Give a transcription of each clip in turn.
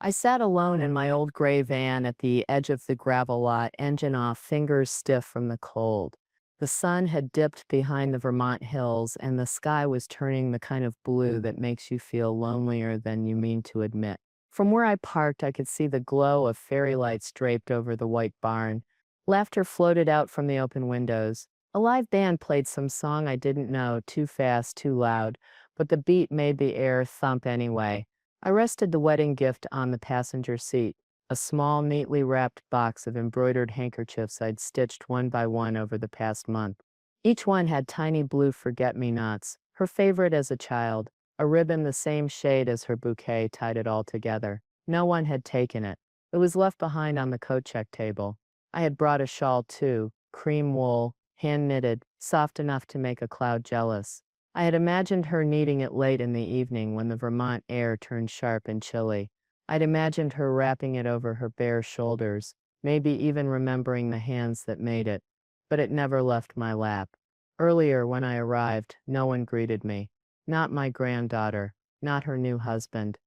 I sat alone in my old gray van at the edge of the gravel lot, engine off, fingers stiff from the cold. The sun had dipped behind the Vermont hills, and the sky was turning the kind of blue that makes you feel lonelier than you mean to admit. From where I parked, I could see the glow of fairy lights draped over the white barn. Laughter floated out from the open windows. A live band played some song I didn't know, too fast, too loud, but the beat made the air thump anyway. I rested the wedding gift on the passenger seat, a small, neatly wrapped box of embroidered handkerchiefs I'd stitched one by one over the past month. Each one had tiny blue forget-me-nots, her favorite as a child. A ribbon the same shade as her bouquet tied it all together. No one had taken it. It was left behind on the coat check table. I had brought a shawl too, cream wool, hand-knitted, soft enough to make a cloud jealous. I had imagined her needing it late in the evening when the Vermont air turned sharp and chilly. I'd imagined her wrapping it over her bare shoulders, maybe even remembering the hands that made it. But it never left my lap. Earlier, when I arrived, no one greeted me. Not my granddaughter, not her new husband.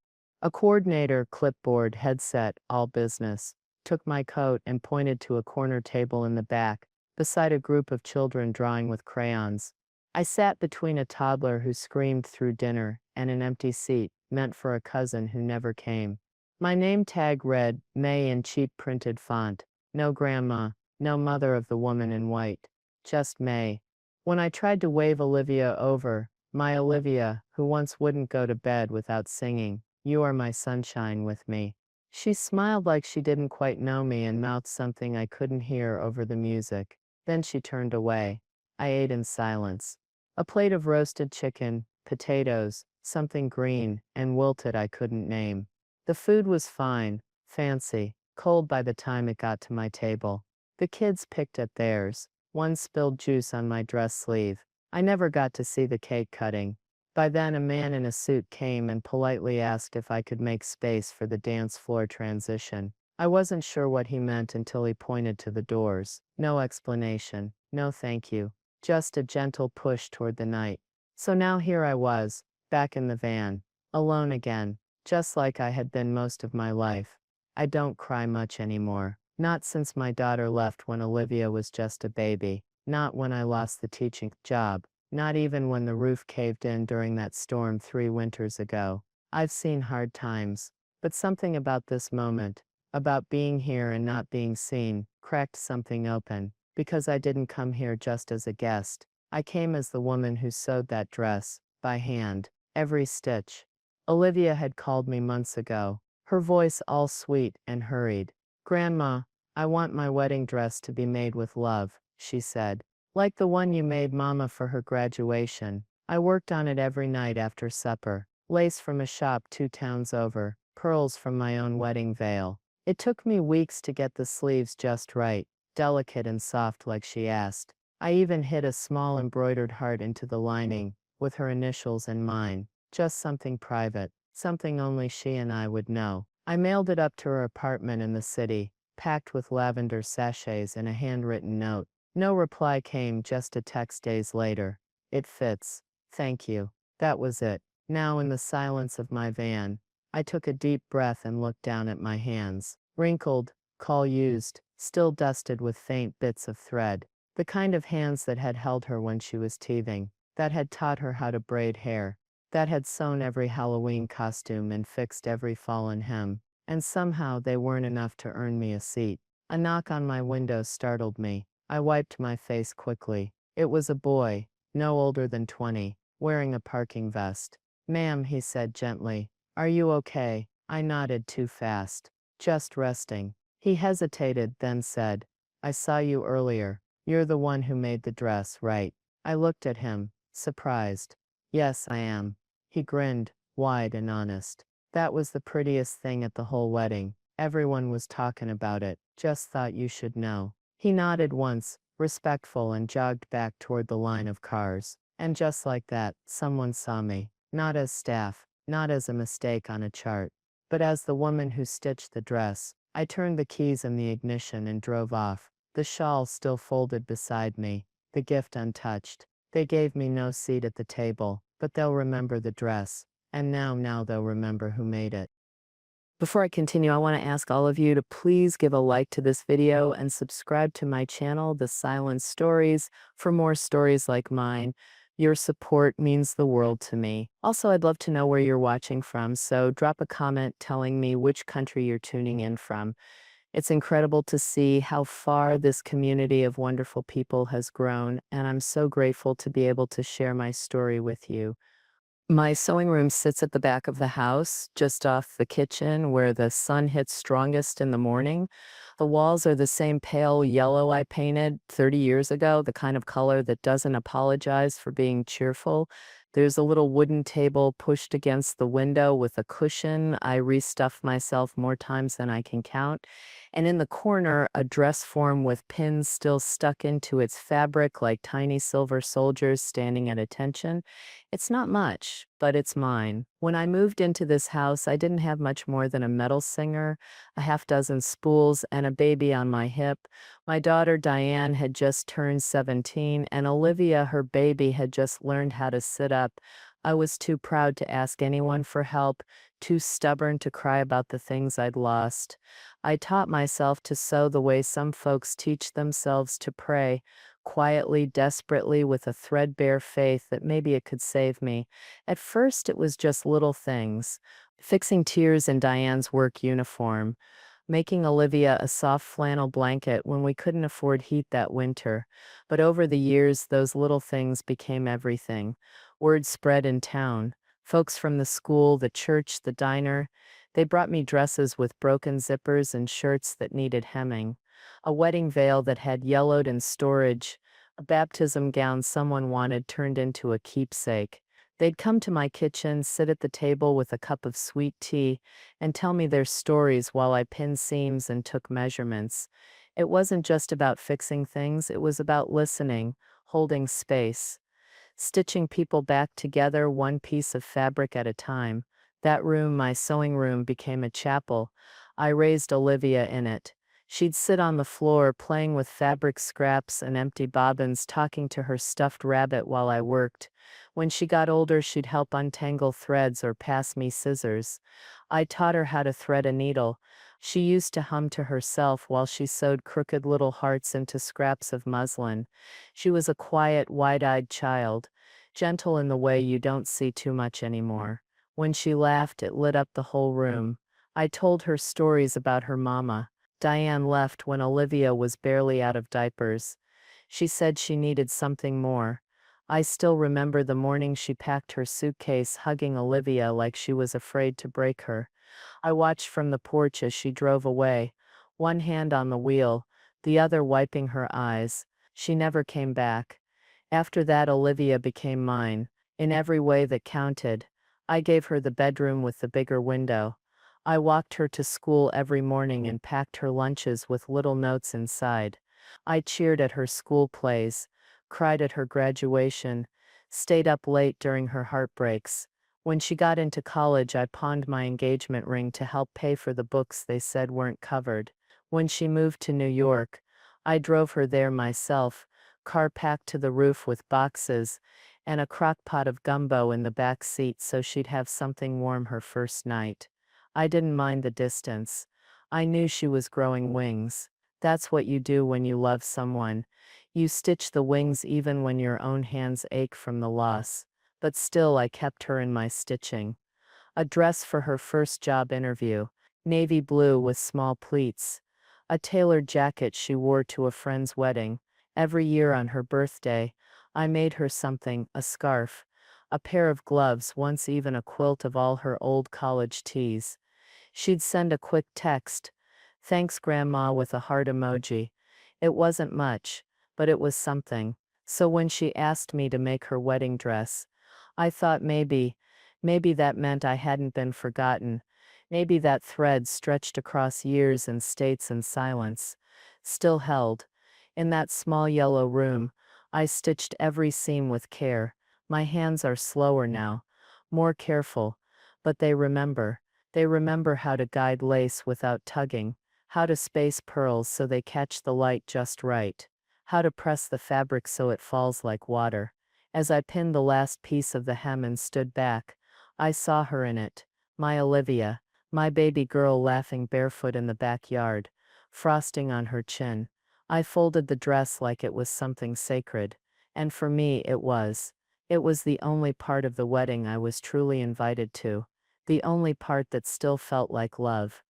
A coordinator, clipboard, headset, all business, took my coat and pointed to a corner table in the back, beside a group of children drawing with crayons. I sat between a toddler who screamed through dinner and an empty seat, meant for a cousin who never came. My name tag read, May in cheap printed font. No grandma, no mother of the woman in white. Just May. When I tried to wave Olivia over, my Olivia, who once wouldn't go to bed without singing, "You are my sunshine" with me, she smiled like she didn't quite know me and mouthed something I couldn't hear over the music. Then she turned away. I ate in silence. A plate of roasted chicken, potatoes, something green, and wilted I couldn't name. The food was fine, fancy, cold by the time it got to my table. The kids picked at theirs. One spilled juice on my dress sleeve. I never got to see the cake cutting. By then, a man in a suit came and politely asked if I could make space for the dance floor transition. I wasn't sure what he meant until he pointed to the doors. No explanation, no thank you, just a gentle push toward the night. So now here I was, back in the van, alone again, just like I had been most of my life. I don't cry much anymore. Not since my daughter left when Olivia was just a baby. Not when I lost the teaching job. Not even when the roof caved in during that storm 3 winters ago. I've seen hard times. But something about this moment, about being here and not being seen, cracked something open. Because I didn't come here just as a guest. I came as the woman who sewed that dress, by hand, every stitch. Olivia had called me months ago, her voice all sweet and hurried. "Grandma, I want my wedding dress to be made with love," she said. "Like the one you made Mama for her graduation. I worked on it every night after supper. Lace from a shop 2 towns over, pearls from my own wedding veil. It took me weeks to get the sleeves just right, delicate and soft like she asked. I even hid a small embroidered heart into the lining, with her initials and mine. Just something private, something only she and I would know. I mailed it up to her apartment in the city, packed with lavender sachets and a handwritten note. No reply came, just a text days later. "It fits. Thank you." That was it. Now in the silence of my van, I took a deep breath and looked down at my hands. Wrinkled, call used, still dusted with faint bits of thread. The kind of hands that had held her when she was teething, that had taught her how to braid hair, that had sewn every Halloween costume and fixed every fallen hem. And somehow they weren't enough to earn me a seat. A knock on my window startled me. I wiped my face quickly. It was a boy, no older than 20, wearing a parking vest. "Ma'am," he said gently, "are you okay?" I nodded too fast. "Just resting." He hesitated, then said, "I saw you earlier. You're the one who made the dress, right?" I looked at him, surprised. "Yes, I am." He grinned, wide and honest. "That was the prettiest thing at the whole wedding. Everyone was talking about it. Just thought you should know." He nodded once, respectful, and jogged back toward the line of cars. And just like that, someone saw me. Not as staff, not as a mistake on a chart, but as the woman who stitched the dress. I turned the keys in the ignition and drove off, the shawl still folded beside me, the gift untouched. They gave me no seat at the table, but they'll remember the dress. And now they'll remember who made it. Before I continue, I want to ask all of you to please give a like to this video and subscribe to my channel, The Silent Stories, for more stories like mine. Your support means the world to me. Also, I'd love to know where you're watching from, so drop a comment telling me which country you're tuning in from. It's incredible to see how far this community of wonderful people has grown, and I'm so grateful to be able to share my story with you. My sewing room sits at the back of the house, just off the kitchen where the sun hits strongest in the morning. The walls are the same pale yellow I painted 30 years ago, the kind of color that doesn't apologize for being cheerful. There's a little wooden table pushed against the window with a cushion. I restuffed myself more times than I can count. And in the corner, a dress form with pins still stuck into its fabric like tiny silver soldiers standing at attention. It's not much, but it's mine. When I moved into this house, I didn't have much more than a metal singer, a half dozen spools, and a baby on my hip. My daughter Diane had just turned 17, and Olivia, her baby, had just learned how to sit up. I was too proud to ask anyone for help, too stubborn to cry about the things I'd lost. I taught myself to sew the way some folks teach themselves to pray, quietly, desperately, with a threadbare faith that maybe it could save me. At first, it was just little things. Fixing tears in Diane's work uniform, making Olivia a soft flannel blanket when we couldn't afford heat that winter. But over the years, those little things became everything. Word spread in town. Folks from the school, the church, the diner, they brought me dresses with broken zippers and shirts that needed hemming, a wedding veil that had yellowed in storage, a baptism gown someone wanted turned into a keepsake. They'd come to my kitchen, sit at the table with a cup of sweet tea, and tell me their stories while I pinned seams and took measurements. It wasn't just about fixing things, it was about listening, holding space, stitching people back together one piece of fabric at a time. That room, my sewing room, became a chapel. I raised Olivia in it. She'd sit on the floor playing with fabric scraps and empty bobbins, talking to her stuffed rabbit while I worked. When she got older, she'd help untangle threads or pass me scissors. I taught her how to thread a needle. She used to hum to herself while she sewed crooked little hearts into scraps of muslin. She was a quiet, wide-eyed child, gentle in the way you don't see too much anymore. When she laughed, it lit up the whole room. I told her stories about her mama. Diane left when Olivia was barely out of diapers. She said she needed something more. I still remember the morning she packed her suitcase, hugging Olivia like she was afraid to break her. I watched from the porch as she drove away, one hand on the wheel, the other wiping her eyes. She never came back. After that, Olivia became mine, in every way that counted. I gave her the bedroom with the bigger window. I walked her to school every morning and packed her lunches with little notes inside. I cheered at her school plays, cried at her graduation, stayed up late during her heartbreaks. When she got into college, I pawned my engagement ring to help pay for the books they said weren't covered. When she moved to New York, I drove her there myself, car packed to the roof with boxes, and a crock pot of gumbo in the back seat so she'd have something warm her first night. I didn't mind the distance. I knew she was growing wings. That's what you do when you love someone. You stitch the wings even when your own hands ache from the loss. But still, I kept her in my stitching. A dress for her first job interview, navy blue with small pleats. A tailored jacket she wore to a friend's wedding. Every year on her birthday, I made her something, a scarf, a pair of gloves, once even a quilt of all her old college tees. She'd send a quick text, "Thanks, Grandma," with a heart emoji. It wasn't much, but it was something. So when she asked me to make her wedding dress, I thought maybe that meant I hadn't been forgotten. Maybe that thread stretched across years and states and silence, still held. In that small yellow room, I stitched every seam with care. My hands are slower now, more careful, but they remember. They remember how to guide lace without tugging, how to space pearls so they catch the light just right, how to press the fabric so it falls like water. As I pinned the last piece of the hem and stood back, I saw her in it, my Olivia, My baby girl laughing barefoot in the backyard, frosting on her chin. I folded the dress like it was something sacred, and for me it was. It was the only part of the wedding I was truly invited to, the only part that still felt like love.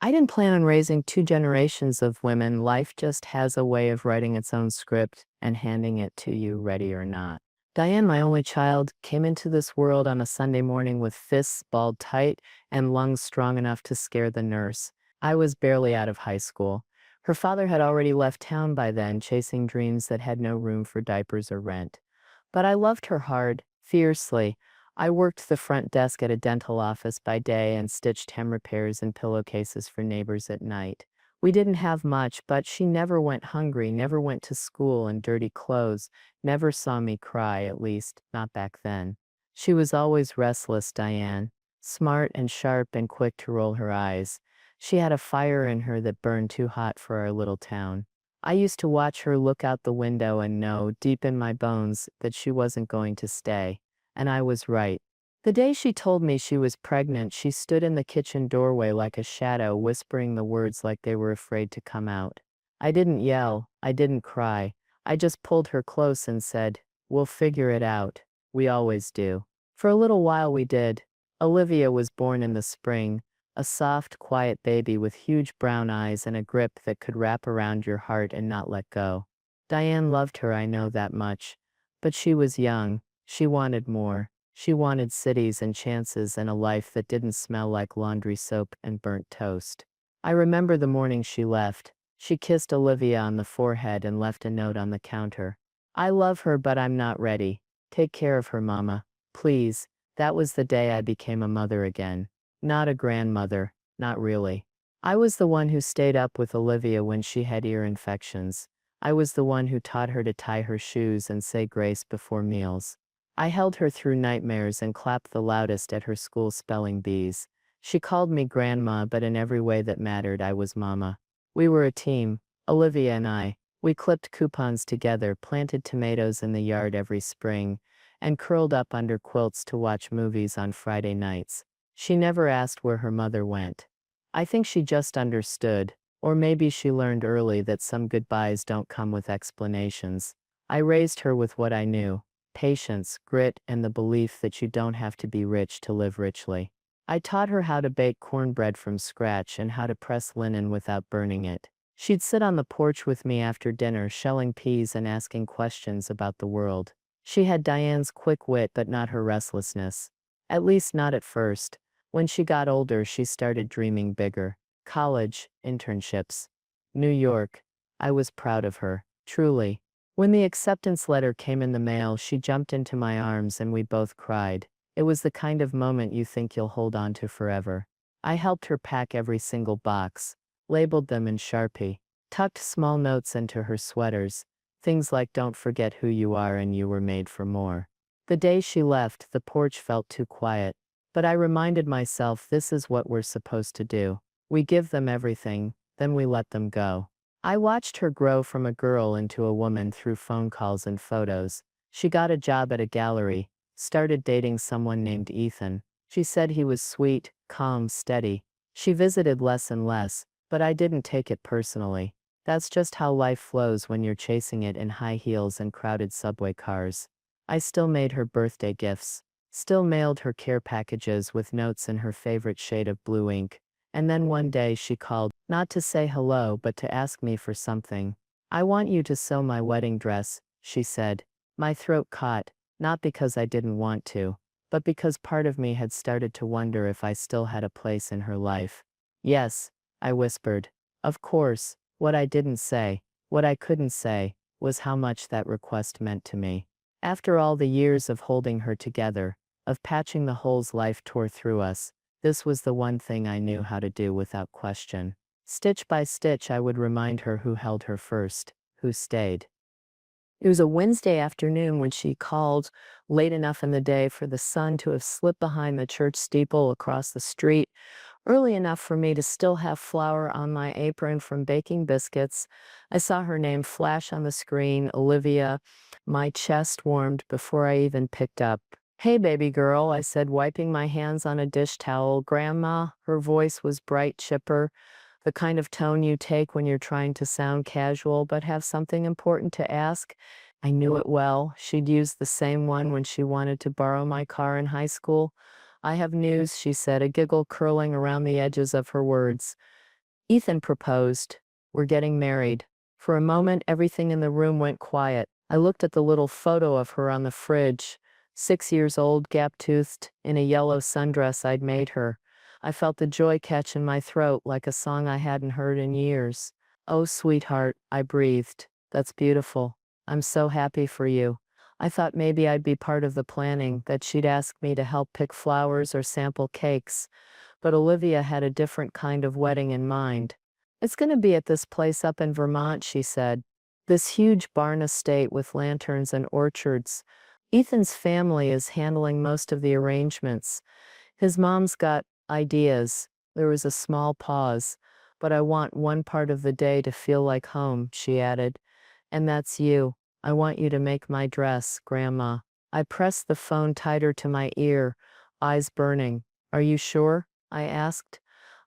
I didn't plan on raising two generations of women. Life just has a way of writing its own script and handing it to you, ready or not. Diane, my only child, came into this world on a Sunday morning with fists balled tight and lungs strong enough to scare the nurse. I was barely out of high school. Her father had already left town by then, chasing dreams that had no room for diapers or rent. But I loved her hard, fiercely. I worked the front desk at a dental office by day and stitched hem repairs and pillowcases for neighbors at night. We didn't have much, but she never went hungry, never went to school in dirty clothes, never saw me cry, at least, not back then. She was always restless, Diane, smart and sharp and quick to roll her eyes. She had a fire in her that burned too hot for our little town. I used to watch her look out the window and know, deep in my bones, that she wasn't going to stay. And I was right. The day she told me she was pregnant, she stood in the kitchen doorway like a shadow, whispering the words like they were afraid to come out. I didn't yell, I didn't cry. I just pulled her close and said, "We'll figure it out. We always do." For a little while we did. Olivia was born in the spring, a soft, quiet baby with huge brown eyes and a grip that could wrap around your heart and not let go. Diane loved her, I know that much. But she was young. She wanted more. She wanted cities and chances and a life that didn't smell like laundry soap and burnt toast. I remember the morning she left. She kissed Olivia on the forehead and left a note on the counter. "I love her, but I'm not ready. Take care of her, Mama. Please." That was the day I became a mother again. Not a grandmother, not really. I was the one who stayed up with Olivia when she had ear infections. I was the one who taught her to tie her shoes and say grace before meals. I held her through nightmares and clapped the loudest at her school spelling bees. She called me grandma, but in every way that mattered, I was mama. We were a team, Olivia and I. We clipped coupons together, planted tomatoes in the yard every spring, and curled up under quilts to watch movies on Friday nights. She never asked where her mother went. I think she just understood, or maybe she learned early that some goodbyes don't come with explanations. I raised her with what I knew: patience, grit, and the belief that you don't have to be rich to live richly. I taught her how to bake cornbread from scratch and how to press linen without burning it. She'd sit on the porch with me after dinner, shelling peas and asking questions about the world. She had Diane's quick wit, but not her restlessness. At least not at first. When she got older, she started dreaming bigger. College, internships, New York. I was proud of her, truly. When the acceptance letter came in the mail, she jumped into my arms and we both cried. It was the kind of moment you think you'll hold on to forever. I helped her pack every single box, labeled them in Sharpie, tucked small notes into her sweaters, things like "Don't forget who you are and you were made for more." The day she left, the porch felt too quiet. But I reminded myself, this is what we're supposed to do. We give them everything, then we let them go. I watched her grow from a girl into a woman through phone calls and photos. She got a job at a gallery, started dating someone named Ethan. She said he was sweet, calm, steady. She visited less and less, but I didn't take it personally. That's just how life flows when you're chasing it in high heels and crowded subway cars. I still made her birthday gifts. Still mailed her care packages with notes in her favorite shade of blue ink. And then one day she called, not to say hello, but to ask me for something. "I want you to sew my wedding dress," she said. My throat caught, not because I didn't want to, but because part of me had started to wonder if I still had a place in her life. "Yes," I whispered. Of course. What I didn't say, what I couldn't say, was how much that request meant to me. After all the years of holding her together, of patching the holes life tore through us, this was the one thing I knew how to do without question. Stitch by stitch, I would remind her who held her first, who stayed. It was a Wednesday afternoon when she called, late enough in the day for the sun to have slipped behind the church steeple across the street, early enough for me to still have flour on my apron from baking biscuits. I saw her name flash on the screen, Olivia. My chest warmed before I even picked up. Hey, baby girl, I said, wiping my hands on a dish towel. Grandma, her voice was bright, chipper, the kind of tone you take when you're trying to sound casual but have something important to ask. I knew it well. She'd used the same one when she wanted to borrow my car in high school. I have news, she said, a giggle curling around the edges of her words. Ethan proposed. We're getting married. For a moment, everything in the room went quiet. I looked at the little photo of her on the fridge, 6 years old, gap-toothed, in a yellow sundress I'd made her. I felt the joy catch in my throat like a song I hadn't heard in years. Oh, sweetheart, I breathed. That's beautiful. I'm so happy for you. I thought maybe I'd be part of the planning, that she'd ask me to help pick flowers or sample cakes. But Olivia had a different kind of wedding in mind. It's going to be at this place up in Vermont, she said. This huge barn estate with lanterns and orchards. Ethan's family is handling most of the arrangements. His mom's got ideas. There was a small pause. But I want one part of the day to feel like home, she added. And that's you. I want you to make my dress, Grandma. I pressed the phone tighter to my ear, eyes burning. Are you sure? I asked.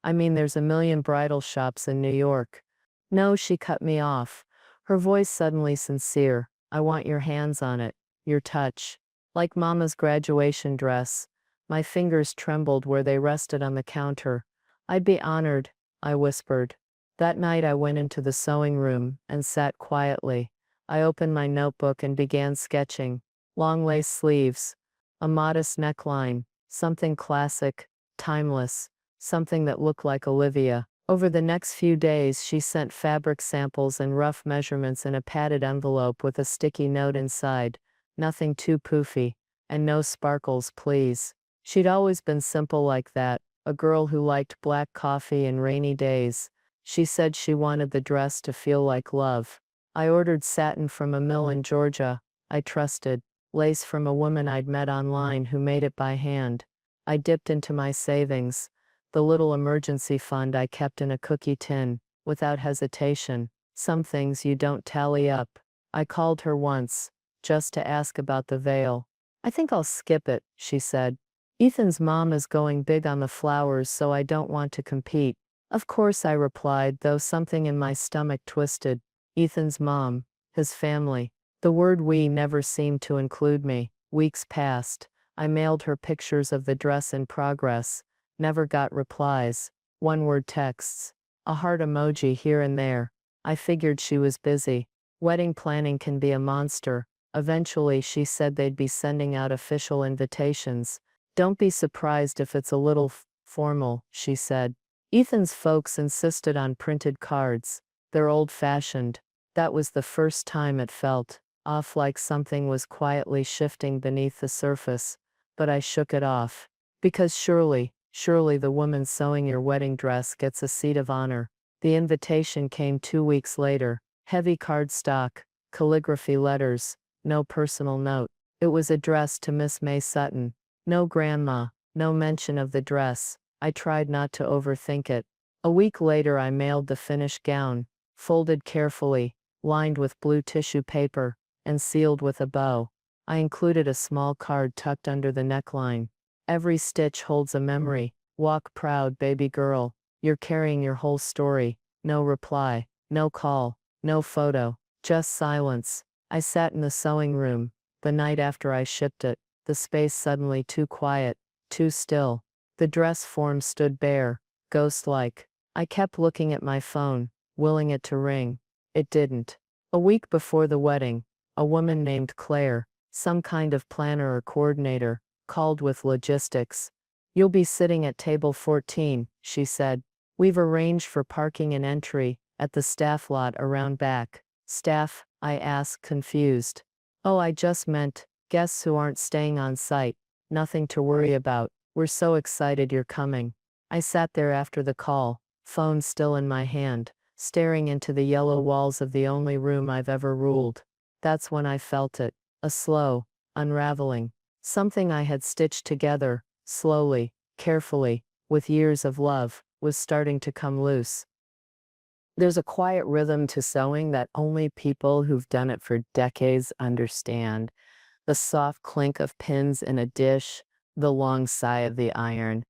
I mean, there's a million bridal shops in New York. No, she cut me off, her voice suddenly sincere. I want your hands on it, your touch. Like Mama's graduation dress. My fingers trembled where they rested on the counter. I'd be honored, I whispered. That night I went into the sewing room and sat quietly. I opened my notebook and began sketching. Long lace sleeves, a modest neckline, something classic, timeless, something that looked like Olivia. Over the next few days, she sent fabric samples and rough measurements in a padded envelope with a sticky note inside. Nothing too poofy. And no sparkles, please. She'd always been simple like that, a girl who liked black coffee and rainy days. She said she wanted the dress to feel like love. I ordered satin from a mill in Georgia I trusted, lace from a woman I'd met online who made it by hand. I dipped into my savings, the little emergency fund I kept in a cookie tin, without hesitation. Some things you don't tally up. I called her once, just to ask about the veil. I think I'll skip it, she said. Ethan's mom is going big on the flowers, so I don't want to compete. Of course, I replied, though something in my stomach twisted. Ethan's mom, his family. The word we never seemed to include me. Weeks passed. I mailed her pictures of the dress in progress. Never got replies. One-word texts. A heart emoji here and there. I figured she was busy. Wedding planning can be a monster. Eventually, she said they'd be sending out official invitations. Don't be surprised if it's a little formal, she said. Ethan's folks insisted on printed cards. They're old-fashioned. That was the first time it felt off, like something was quietly shifting beneath the surface. But I shook it off. Because surely the woman sewing your wedding dress gets a seat of honor. The invitation came 2 weeks later. Heavy cardstock, calligraphy letters, no personal note. It was addressed to Miss Mae Sutton. No grandma, no mention of the dress. I tried not to overthink it. A week later I mailed the finished gown, folded carefully, lined with blue tissue paper, and sealed with a bow. I included a small card tucked under the neckline. Every stitch holds a memory. Walk proud, baby girl. You're carrying your whole story. No reply, no call, no photo, just silence. I sat in the sewing room, the night after I shipped it, the space suddenly too quiet, too still. The dress form stood bare, ghost-like. I kept looking at my phone, willing it to ring. It didn't. A week before the wedding, a woman named Claire, some kind of planner or coordinator, called with logistics. You'll be sitting at table 14, she said. We've arranged for parking and entry at the staff lot around back. Staff? I asked, confused. Oh, I just meant guests who aren't staying on site. Nothing to worry about. We're so excited you're coming. I sat there after the call, phone still in my hand, staring into the yellow walls of the only room I've ever ruled. That's when I felt it, a slow unraveling. Something I had stitched together, slowly, carefully, with years of love, was starting to come loose. There's a quiet rhythm to sewing that only people who've done it for decades understand. The soft clink of pins in a dish, the long sigh of the iron,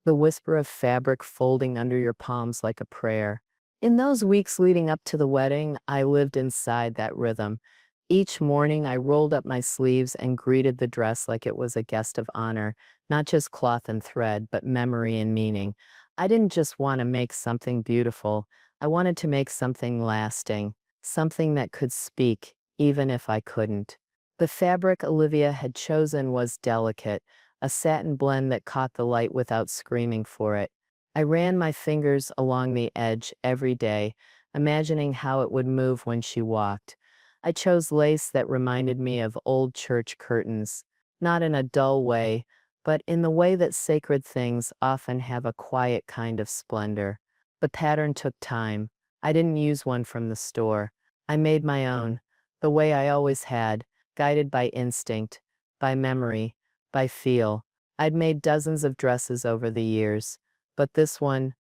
the whisper of fabric folding under your palms like a prayer. In those weeks leading up to the wedding, I lived inside that rhythm. Each morning, I rolled up my sleeves and greeted the dress like it was a guest of honor, not just cloth and thread, but memory and meaning. I didn't just want to make something beautiful, I wanted to make something lasting, something that could speak, even if I couldn't. The fabric Olivia had chosen was delicate, a satin blend that caught the light without screaming for it. I ran my fingers along the edge every day, imagining how it would move when she walked. I chose lace that reminded me of old church curtains, not in a dull way, but in the way that sacred things often have a quiet kind of splendor. The pattern took time. I didn't use one from the store. I made my own, the way I always had, guided by instinct, by memory, by feel. I'd made dozens of dresses over the years, but this one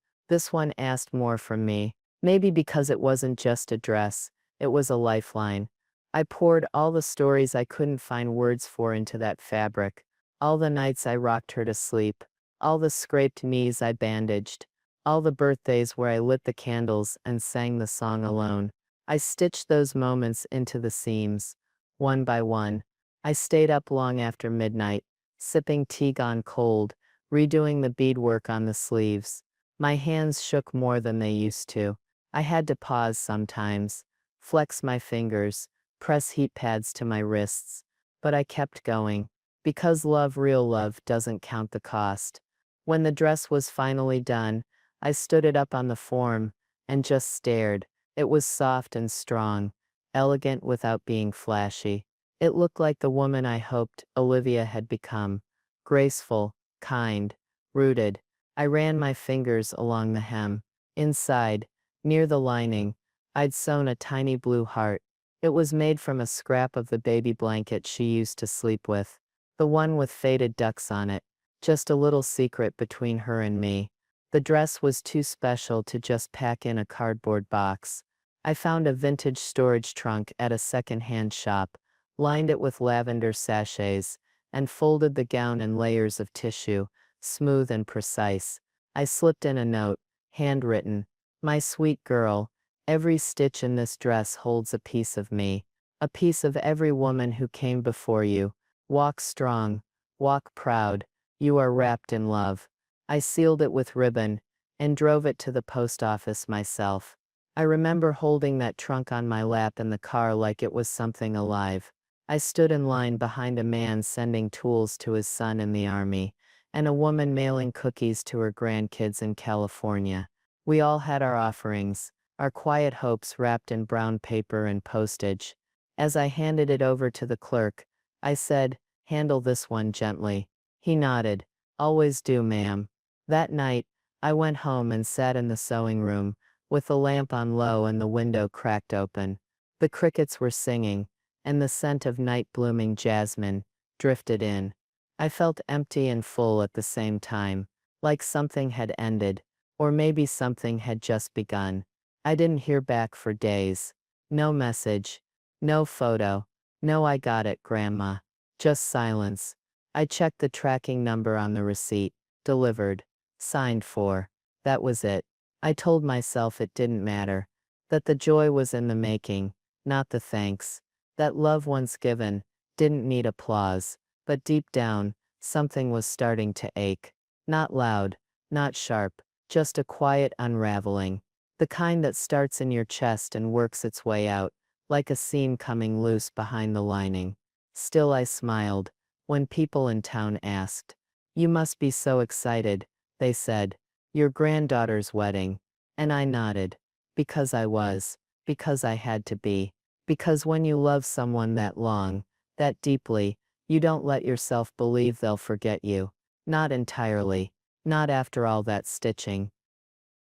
asked more from me. Maybe because it wasn't just a dress, it was a lifeline. I poured all the stories I couldn't find words for into that fabric, all the nights I rocked her to sleep, all the scraped knees I bandaged, all the birthdays where I lit the candles and sang the song alone. I stitched those moments into the seams, one by one. I stayed up long after midnight, sipping tea gone cold, redoing the beadwork on the sleeves. My hands shook more than they used to. I had to pause sometimes, flex my fingers, press heat pads to my wrists. But I kept going, because love, real love, doesn't count the cost. When the dress was finally done, I stood it up on the form and just stared. It was soft and strong, elegant without being flashy. It looked like the woman I hoped Olivia had become, graceful, kind, rooted. I ran my fingers along the hem. Inside, near the lining, I'd sewn a tiny blue heart. It was made from a scrap of the baby blanket she used to sleep with, the one with faded ducks on it, just a little secret between her and me. The dress was too special to just pack in a cardboard box. I found a vintage storage trunk at a second-hand shop, lined it with lavender sachets, and folded the gown in layers of tissue, smooth and precise. I slipped in a note, handwritten. My sweet girl, every stitch in this dress holds a piece of me, a piece of every woman who came before you. Walk strong, walk proud, you are wrapped in love. I sealed it with ribbon and drove it to the post office myself. I remember holding that trunk on my lap in the car like it was something alive. I stood in line behind a man sending tools to his son in the army, and a woman mailing cookies to her grandkids in California. We all had our offerings, our quiet hopes wrapped in brown paper and postage. As I handed it over to the clerk, I said, "Handle this one gently." He nodded. "Always do, ma'am." That night, I went home and sat in the sewing room, with the lamp on low and the window cracked open. The crickets were singing, and the scent of night-blooming jasmine drifted in. I felt empty and full at the same time, like something had ended, or maybe something had just begun. I didn't hear back for days. No message, no photo, no "I got it, Grandma." Just silence. I checked the tracking number on the receipt. Delivered. Signed for. That was it. I told myself it didn't matter. That the joy was in the making, not the thanks. That love once given didn't need applause. But deep down, something was starting to ache. Not loud, not sharp, just a quiet unraveling. The kind that starts in your chest and works its way out, like a seam coming loose behind the lining. Still I smiled when people in town asked, "You must be so excited," they said. "Your granddaughter's wedding." And I nodded. Because I was. Because I had to be. Because when you love someone that long, that deeply, you don't let yourself believe they'll forget you. Not entirely. Not after all that stitching.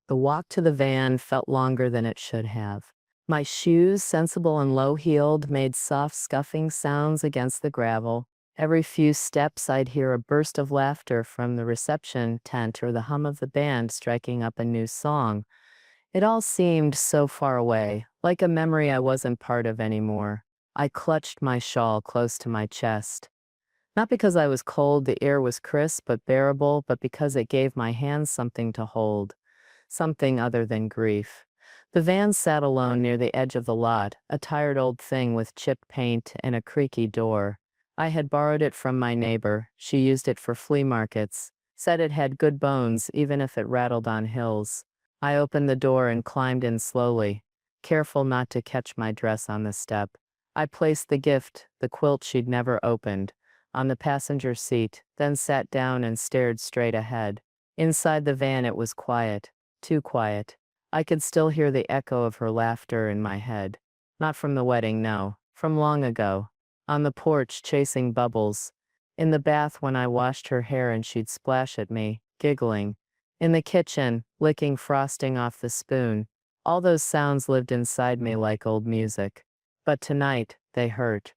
The walk to the van felt longer than it should have. My shoes, sensible and low-heeled, made soft scuffing sounds against the gravel. Every few steps I'd hear a burst of laughter from the reception tent or the hum of the band striking up a new song. It all seemed so far away, like a memory I wasn't part of anymore. I clutched my shawl close to my chest. Not because I was cold, the air was crisp but bearable, but because it gave my hands something to hold, something other than grief. The van sat alone near the edge of the lot, a tired old thing with chipped paint and a creaky door. I had borrowed it from my neighbor. She used it for flea markets. Said it had good bones, even if it rattled on hills. I opened the door and climbed in slowly, careful not to catch my dress on the step. I placed the gift, the quilt she'd never opened, on the passenger seat, then sat down and stared straight ahead. Inside the van it was quiet, too quiet. I could still hear the echo of her laughter in my head. Not from the wedding, no, from long ago. On the porch, chasing bubbles. In the bath when I washed her hair and she'd splash at me, giggling. In the kitchen, licking frosting off the spoon. All those sounds lived inside me like old music. But tonight, they hurt.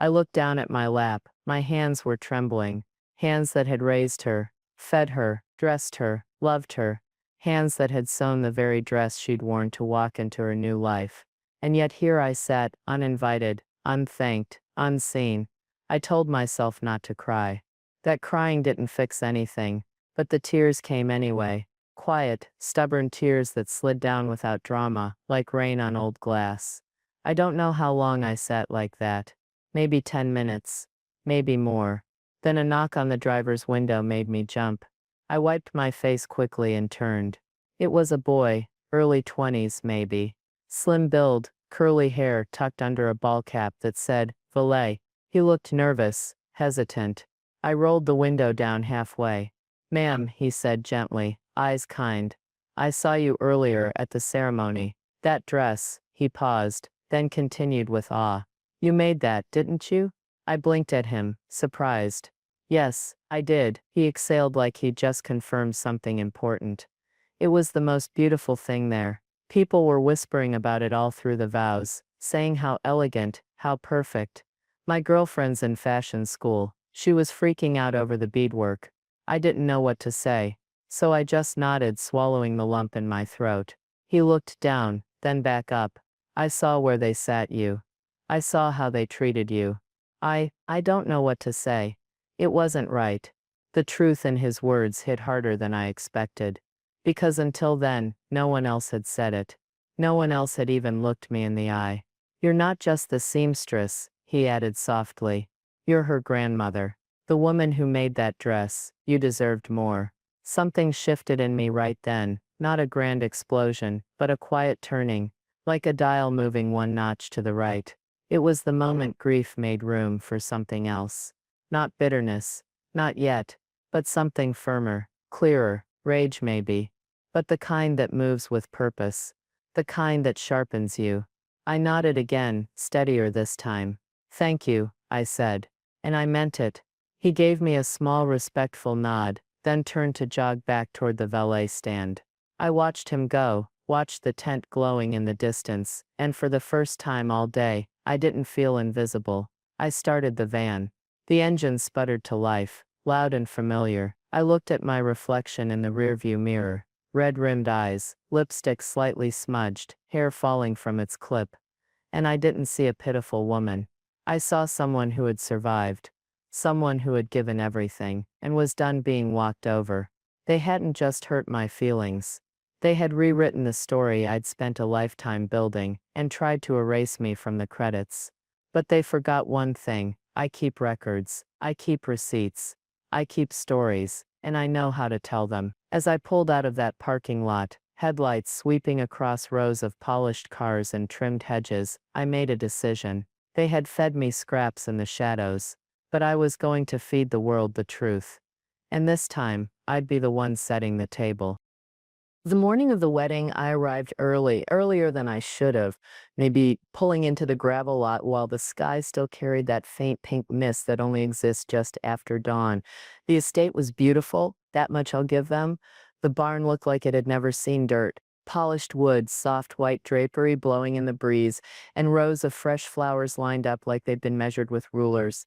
I looked down at my lap. My hands were trembling. Hands that had raised her, fed her, dressed her, loved her. Hands that had sewn the very dress she'd worn to walk into her new life. And yet here I sat, uninvited, unthanked, unseen. I told myself not to cry. That crying didn't fix anything, but the tears came anyway. Quiet, stubborn tears that slid down without drama, like rain on old glass. I don't know how long I sat like that. Maybe 10 minutes. Maybe more. Then a knock on the driver's window made me jump. I wiped my face quickly and turned. It was a boy, early 20s maybe. Slim build, curly hair tucked under a ball cap that said, valet. He looked nervous, hesitant. I rolled the window down halfway. Ma'am, he said gently, eyes kind. I saw you earlier at the ceremony. That dress, he paused, then continued with awe. You made that, didn't you? I blinked at him, surprised. Yes, I did, he exhaled like he'd just confirmed something important. It was the most beautiful thing there. People were whispering about it all through the vows, saying how elegant, how perfect. My girlfriend's in fashion school. She was freaking out over the beadwork. I didn't know what to say, so I just nodded, swallowing the lump in my throat. He looked down, then back up. I saw where they sat you. I saw how they treated you. I don't know what to say. It wasn't right. The truth in his words hit harder than I expected. Because until then, no one else had said it. No one else had even looked me in the eye. You're not just the seamstress, he added softly. You're her grandmother. The woman who made that dress. You deserved more. Something shifted in me right then, not a grand explosion, but a quiet turning, like a dial moving one notch to the right. It was the moment grief made room for something else. Not bitterness, not yet, but something firmer, clearer, rage maybe, but the kind that moves with purpose, the kind that sharpens you. I nodded again, steadier this time. Thank you, I said, and I meant it. He gave me a small respectful nod, then turned to jog back toward the valet stand. I watched him go, watched the tent glowing in the distance, and for the first time all day, I didn't feel invisible. I started the van. The engine sputtered to life, loud and familiar. I looked at my reflection in the rearview mirror. Red-rimmed eyes, lipstick slightly smudged, hair falling from its clip. And I didn't see a pitiful woman. I saw someone who had survived. Someone who had given everything, and was done being walked over. They hadn't just hurt my feelings. They had rewritten the story I'd spent a lifetime building, and tried to erase me from the credits. But they forgot one thing. I keep records. I keep receipts. I keep stories, and I know how to tell them. As I pulled out of that parking lot, headlights sweeping across rows of polished cars and trimmed hedges, I made a decision. They had fed me scraps in the shadows, but I was going to feed the world the truth. And this time, I'd be the one setting the table. The morning of the wedding, I arrived early, earlier than I should have, maybe pulling into the gravel lot while the sky still carried that faint pink mist that only exists just after dawn. The estate was beautiful, that much I'll give them. The barn looked like it had never seen dirt. Polished wood, soft white drapery blowing in the breeze, and rows of fresh flowers lined up like they'd been measured with rulers.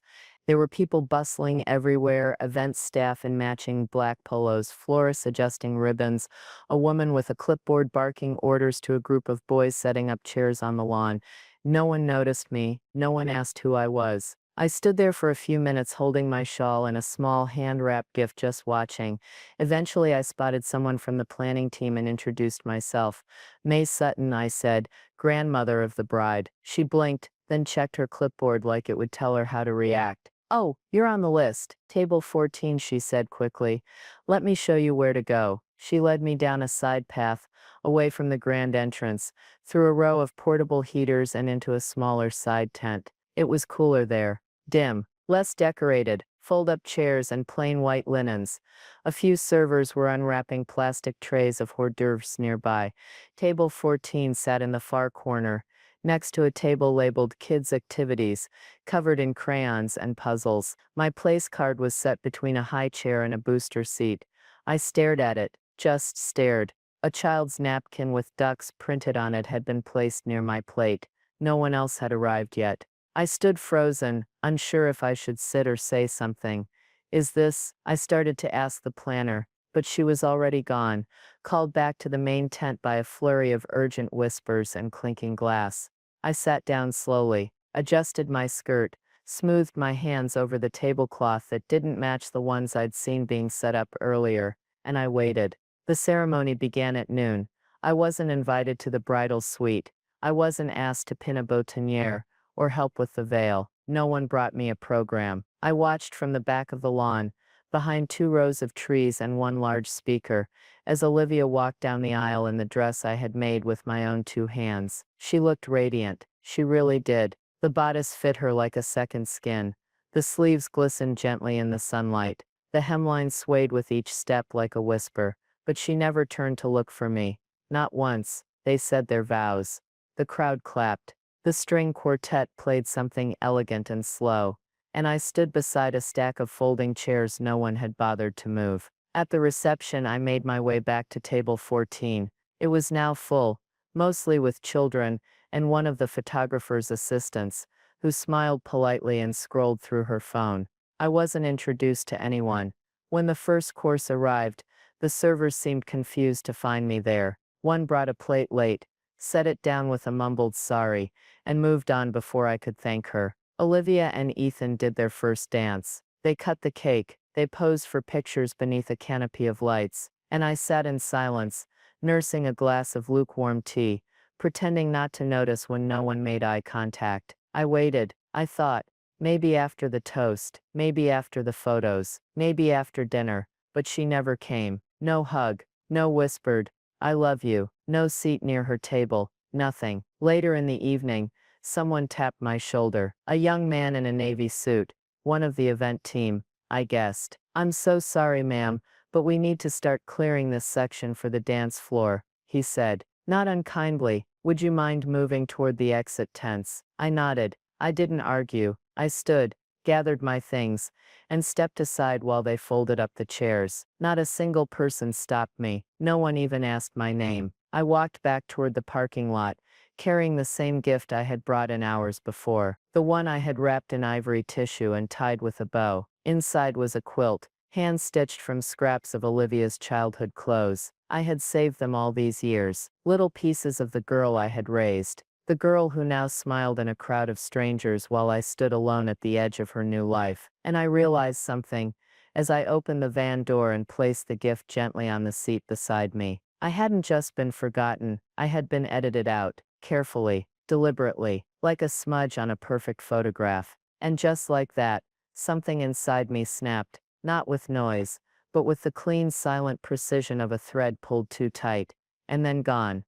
There were people bustling everywhere, event staff in matching black polos, florists adjusting ribbons, a woman with a clipboard barking orders to a group of boys setting up chairs on the lawn. No one noticed me. No one asked who I was. I stood there for a few minutes holding my shawl and a small hand-wrapped gift just watching. Eventually, I spotted someone from the planning team and introduced myself. Mae Sutton, I said, grandmother of the bride. She blinked, then checked her clipboard like it would tell her how to react. Oh, you're on the list. Table 14, she said quickly. Let me show you where to go. She led me down a side path, away from the grand entrance, through a row of portable heaters and into a smaller side tent. It was cooler there, dim, less decorated, fold-up chairs and plain white linens. A few servers were unwrapping plastic trays of hors d'oeuvres nearby. Table 14 sat in the far corner, next to a table labeled Kids Activities, covered in crayons and puzzles. My place card was set between a high chair and a booster seat. I stared at it, just stared. A child's napkin with ducks printed on it had been placed near my plate. No one else had arrived yet. I stood frozen, unsure if I should sit or say something. Is this? I started to ask the planner, but she was already gone, called back to the main tent by a flurry of urgent whispers and clinking glass. I sat down slowly, adjusted my skirt, smoothed my hands over the tablecloth that didn't match the ones I'd seen being set up earlier, and I waited. The ceremony began at noon. I wasn't invited to the bridal suite. I wasn't asked to pin a boutonniere or help with the veil. No one brought me a program. I watched from the back of the lawn, behind two rows of trees and one large speaker, as Olivia walked down the aisle in the dress I had made with my own two hands. She looked radiant. She really did. The bodice fit her like a second skin. The sleeves glistened gently in the sunlight. The hemline swayed with each step like a whisper. But she never turned to look for me. Not once. They said their vows. The crowd clapped. The string quartet played something elegant and slow, and I stood beside a stack of folding chairs no one had bothered to move. At the reception, I made my way back to table 14. It was now full, mostly with children and one of the photographer's assistants, who smiled politely and scrolled through her phone. I wasn't introduced to anyone. When the first course arrived, the servers seemed confused to find me there. One brought a plate late, set it down with a mumbled sorry, and moved on before I could thank her. Olivia and Ethan did their first dance. They cut the cake, they posed for pictures beneath a canopy of lights, and I sat in silence, nursing a glass of lukewarm tea, pretending not to notice when no one made eye contact. I waited. I thought, maybe after the toast, maybe after the photos, maybe after dinner, but she never came. No hug, no whispered, I love you, no seat near her table, nothing. Later in the evening, someone tapped my shoulder. A young man in a navy suit, one of the event team, I guessed. I'm so sorry, ma'am, but we need to start clearing this section for the dance floor, he said. Not unkindly, would you mind moving toward the exit tents? I nodded. I didn't argue. I stood, gathered my things, and stepped aside while they folded up the chairs. Not a single person stopped me. No one even asked my name. I walked back toward the parking lot, carrying the same gift I had brought in hours before, the one I had wrapped in ivory tissue and tied with a bow. Inside was a quilt, hand-stitched from scraps of Olivia's childhood clothes. I had saved them all these years, little pieces of the girl I had raised. The girl who now smiled in a crowd of strangers while I stood alone at the edge of her new life. And I realized something as I opened the van door and placed the gift gently on the seat beside me. I hadn't just been forgotten, I had been edited out, carefully, deliberately, like a smudge on a perfect photograph. And just like that, something inside me snapped, not with noise, but with the clean, silent precision of a thread pulled too tight, and then gone.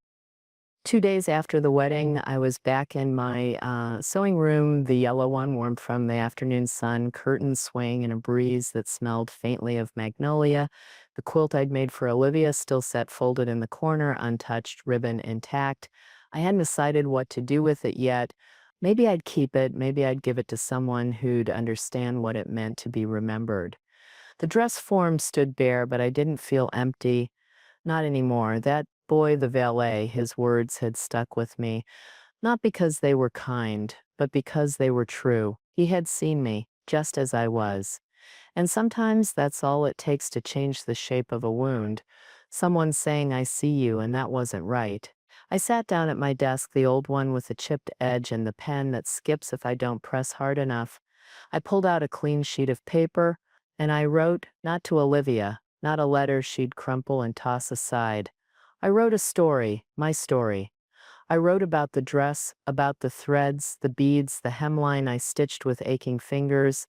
2 days after the wedding, I was back in my sewing room, the yellow one, warm from the afternoon sun, curtains swaying in a breeze that smelled faintly of magnolia. The quilt I'd made for Olivia still sat folded in the corner, untouched, ribbon intact. I hadn't decided what to do with it yet. Maybe I'd keep it, maybe I'd give it to someone who'd understand what it meant to be remembered. The dress form stood bare, but I didn't feel empty. Not anymore. That boy, the valet, his words had stuck with me, not because they were kind, but because they were true. He had seen me, just as I was. And sometimes that's all it takes to change the shape of a wound. Someone saying, I see you, and that wasn't right. I sat down at my desk, the old one with the chipped edge and the pen that skips if I don't press hard enough. I pulled out a clean sheet of paper, and I wrote, not to Olivia, not a letter she'd crumple and toss aside. I wrote a story, my story. I wrote about the dress, about the threads, the beads, the hemline I stitched with aching fingers.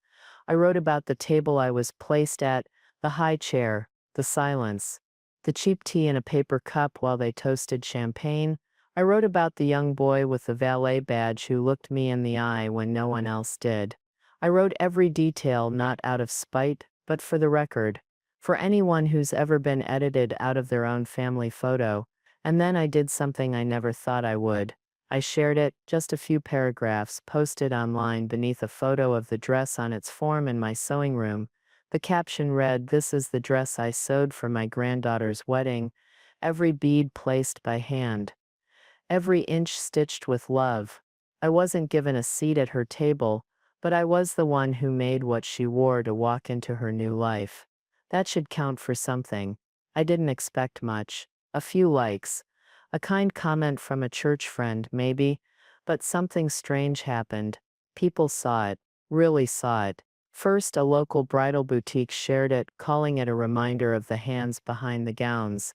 I wrote about the table I was placed at, the high chair, the silence, the cheap tea in a paper cup while they toasted champagne. I wrote about the young boy with the valet badge who looked me in the eye when no one else did. I wrote every detail not out of spite, but for the record, for anyone who's ever been edited out of their own family photo. And then I did something I never thought I would. I shared it, just a few paragraphs, posted online beneath a photo of the dress on its form in my sewing room. The caption read, "This is the dress I sewed for my granddaughter's wedding, every bead placed by hand, every inch stitched with love." I wasn't given a seat at her table, but I was the one who made what she wore to walk into her new life. That should count for something. I didn't expect much. A few likes. A kind comment from a church friend, maybe. But something strange happened. People saw it. Really saw it. First, a local bridal boutique shared it, calling it a reminder of the hands behind the gowns.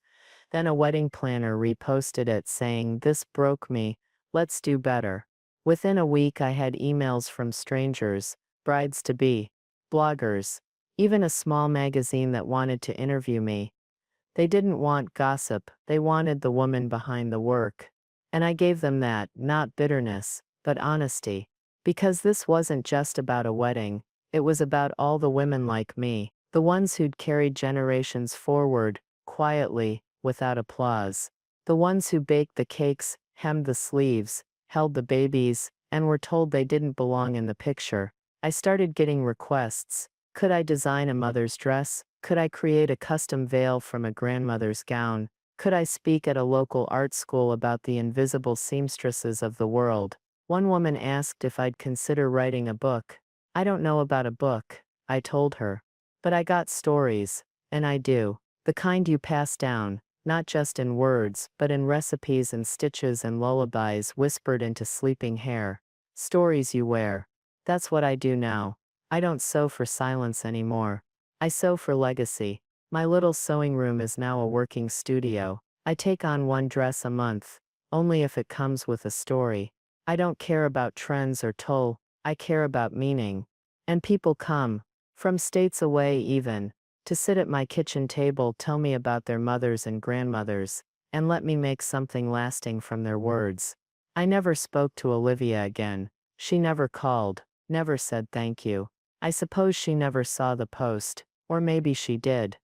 Then a wedding planner reposted it, saying, "This broke me. Let's do better." Within a week, I had emails from strangers, brides-to-be, bloggers, even a small magazine that wanted to interview me. They didn't want gossip, they wanted the woman behind the work. And I gave them that, not bitterness, but honesty. Because this wasn't just about a wedding, it was about all the women like me, the ones who'd carried generations forward, quietly, without applause. The ones who baked the cakes, hemmed the sleeves, held the babies, and were told they didn't belong in the picture. I started getting requests. Could I design a mother's dress? Could I create a custom veil from a grandmother's gown? Could I speak at a local art school about the invisible seamstresses of the world? One woman asked if I'd consider writing a book. "I don't know about a book," I told her. "But I got stories, and I do. The kind you pass down, not just in words, but in recipes and stitches and lullabies whispered into sleeping hair. Stories you wear." That's what I do now. I don't sew for silence anymore. I sew for legacy. My little sewing room is now a working studio. I take on one dress a month, only if it comes with a story. I don't care about trends or toll, I care about meaning. And people come, from states away even, to sit at my kitchen table, tell me about their mothers and grandmothers, and let me make something lasting from their words. I never spoke to Olivia again. She never called, never said thank you. I suppose she never saw the post. Or maybe she did.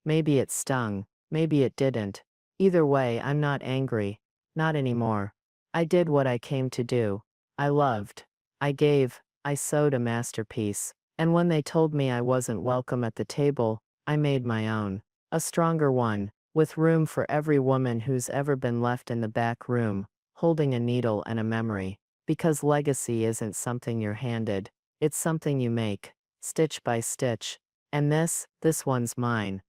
Maybe it stung. Maybe it didn't. Either way, I'm not angry. Not anymore. I did what I came to do. I loved. I gave. I sewed a masterpiece. And when they told me I wasn't welcome at the table, I made my own. A stronger one, with room for every woman who's ever been left in the back room, holding a needle and a memory. Because legacy isn't something you're handed. It's something you make, stitch by stitch. And this one's mine.